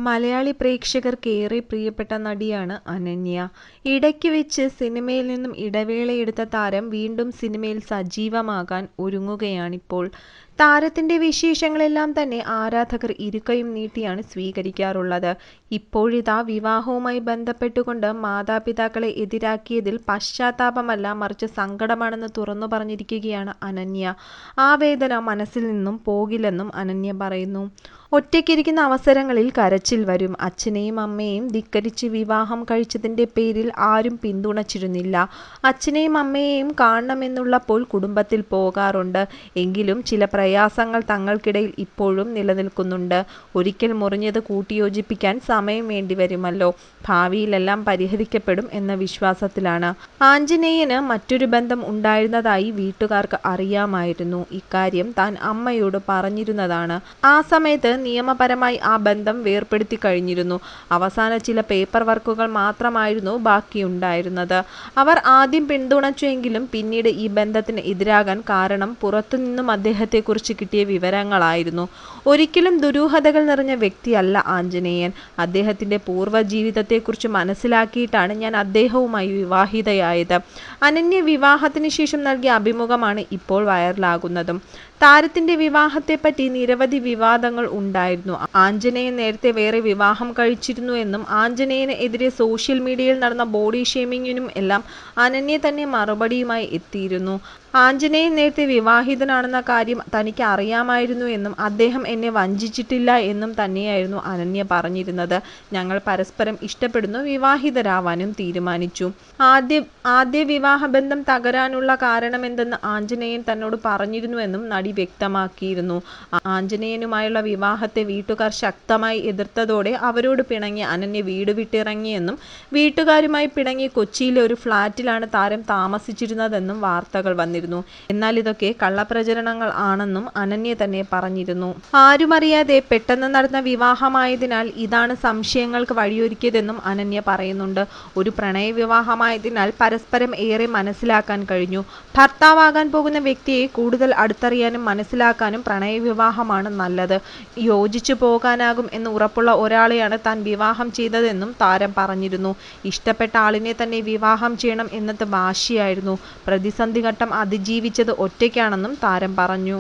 മലയാളി പ്രേക്ഷകർക്ക് ഏറെ പ്രിയപ്പെട്ട നടിയാണ് അനന്യ. ഇടയ്ക്ക് വെച്ച് സിനിമയിൽ നിന്നും ഇടവേളയെടുത്ത താരം വീണ്ടും സിനിമയിൽ സജീവമാകാൻ ഒരുങ്ങുകയാണിപ്പോൾ. താരത്തിന്റെ വിശേഷങ്ങളെല്ലാം തന്നെ ആരാധകർ ഇരുകൈയും നീട്ടിയാണ് സ്വീകരിക്കാറുള്ളത്. ഇപ്പോഴിതാ വിവാഹവുമായി ബന്ധപ്പെട്ടുകൊണ്ട് മാതാപിതാക്കളെ എതിരാക്കിയതിൽ പശ്ചാത്താപമല്ല മറിച്ച് സങ്കടമാണെന്ന് തുറന്നു പറഞ്ഞിരിക്കുകയാണ് അനന്യ. ആ വേദന മനസ്സിൽ നിന്നും പോകില്ലെന്നും അനന്യ പറയുന്നു. ഒറ്റയ്ക്കിരിക്കുന്ന അവസരങ്ങളിൽ കരച്ചിൽ വരും. അച്ഛനെയും അമ്മയെയും ധിക്കരിച്ച് വിവാഹം കഴിച്ചതിന്റെ പേരിൽ ആരും പിന്തുണച്ചിരുന്നില്ല. അച്ഛനെയും അമ്മയെയും കാണണമെന്നുള്ളപ്പോൾ കുടുംബത്തിൽ പോകാറുണ്ട്. എങ്കിലും ചില പ്രയാസങ്ങൾ തങ്ങൾക്കിടയിൽ ഇപ്പോഴും നിലനിൽക്കുന്നുണ്ട്. ഒരിക്കൽ മുറിഞ്ഞത് കൂട്ടിയോജിപ്പിക്കാൻ സമയം വേണ്ടിവരുമല്ലോ. ഭാവിയിലെല്ലാം പരിഹരിക്കപ്പെടും എന്ന വിശ്വാസത്തിലാണ്. ആഞ്ജനേയന് മറ്റൊരു ബന്ധം ഉണ്ടായിരുന്നതായി വീട്ടുകാർക്ക് അറിയാമായിരുന്നു. ഇക്കാര്യം താൻ അമ്മയോട് പറഞ്ഞിരുന്നതാണ്. ആ സമയത്ത് നിയമപരമായി ആ ബന്ധം വേർപെടുത്തി കഴിഞ്ഞിരുന്നു. അവസാന ചില പേപ്പർ വർക്കുകൾ മാത്രമായിരുന്നു ബാക്കിയുണ്ടായിരുന്നത്. അവർ ആദ്യം പിന്തുണച്ചുവെങ്കിലും പിന്നീട് ഈ ബന്ധത്തിന് എതിരാകാൻ കാരണം പുറത്തുനിന്നും അദ്ദേഹത്തെക്കുറിച്ച് കിട്ടിയ വിവരങ്ങളായിരുന്നു. ഒരിക്കലും ദുരൂഹതകൾ നിറഞ്ഞ വ്യക്തിയല്ല ആഞ്ജനേയൻ. അദ്ദേഹത്തിന്റെ പൂർവ്വ ജീവിതത്തെക്കുറിച്ച് മനസ്സിലാക്കിയിട്ടാണ് ഞാൻ അദ്ദേഹവുമായി വിവാഹിതയായത്. അനന്യ വിവാഹത്തിന് ശേഷം നൽകിയ അഭിമുഖമാണ് ഇപ്പോൾ വൈറലാകുന്നതും. താരത്തിന്റെ വിവാഹത്തെപ്പറ്റി നിരവധി വിവാദങ്ങൾ ഉണ്ടായിരുന്നു. ആഞ്ജനേയൻ നേരത്തെ വേറെ വിവാഹം കഴിച്ചിരുന്നു എന്നും ആഞ്ജനേയന് എതിരെ സോഷ്യൽ മീഡിയയിൽ നടന്ന ബോഡി ഷേമിങ്ങിനും എല്ലാം അനന്യ തന്നെ മറുപടിയുമായി എത്തിയിരുന്നു. ആഞ്ജനേയൻ നേരത്തെ വിവാഹിതനാണെന്ന കാര്യം തനിക്ക് അറിയാമായിരുന്നു എന്നും അദ്ദേഹം എന്നെ വഞ്ചിച്ചിട്ടില്ല എന്നും തന്നെയായിരുന്നു അനന്യ പറഞ്ഞിരുന്നത്. ഞങ്ങൾ പരസ്പരം ഇഷ്ടപ്പെടുന്നു, വിവാഹിതരാവാനും തീരുമാനിച്ചു. ആദ്യ വിവാഹബന്ധം തകരാനുള്ള കാരണമെന്തെന്ന് ആഞ്ജനേയൻ തന്നോട് പറഞ്ഞിരുന്നുവെന്നും നടി വ്യക്തമാക്കിയിരുന്നു. ആഞ്ജനേയനുമായുള്ള വിവാഹത്തെ വീട്ടുകാർ ശക്തമായി എതിർത്തതോടെ അവരോട് പിണങ്ങി അനന്യ വീട് വിട്ടിറങ്ങിയെന്നും വീട്ടുകാരുമായി പിണങ്ങി കൊച്ചിയിലെ ഒരു ഫ്ളാറ്റിലാണ് താരം താമസിച്ചിരുന്നതെന്നും വാർത്തകൾ വന്നിരുന്നു. എന്നാൽ ഇതൊക്കെ കള്ളപ്രചരണങ്ങൾ ആണെന്നും അനന്യ തന്നെ പറഞ്ഞിരുന്നു. ആരുമറിയാതെ പെട്ടെന്ന് നടന്ന വിവാഹമായതിനാൽ ഇതാണ് സംശയങ്ങൾക്ക് വഴിയൊരുക്കിയതെന്നും അനന്യ പറയുന്നുണ്ട്. ഒരു പ്രണയ വിവാഹമായതിനാൽ പരസ്പരം ഏറെ മനസ്സിലാക്കാൻ കഴിഞ്ഞു. ഭർത്താവാകാൻ പോകുന്ന വ്യക്തിയെ കൂടുതൽ അടുത്തറിയാനും മനസ്സിലാക്കാനും പ്രണയവിവാഹമാണ് നല്ലത്. യോജിച്ചു പോകാനാകും എന്ന് ഉറപ്പുള്ള ഒരാളെയാണ് താൻ വിവാഹം ചെയ്തതെന്നും താരം പറഞ്ഞിരുന്നു. ഇഷ്ടപ്പെട്ട ആളിനെ തന്നെ വിവാഹം ചെയ്യണം എന്നത് വാശിയായിരുന്നു. പ്രതിസന്ധി ഘട്ടം അതിജീവിച്ചത് ഒറ്റയ്ക്കാണെന്നും താരം പറഞ്ഞു.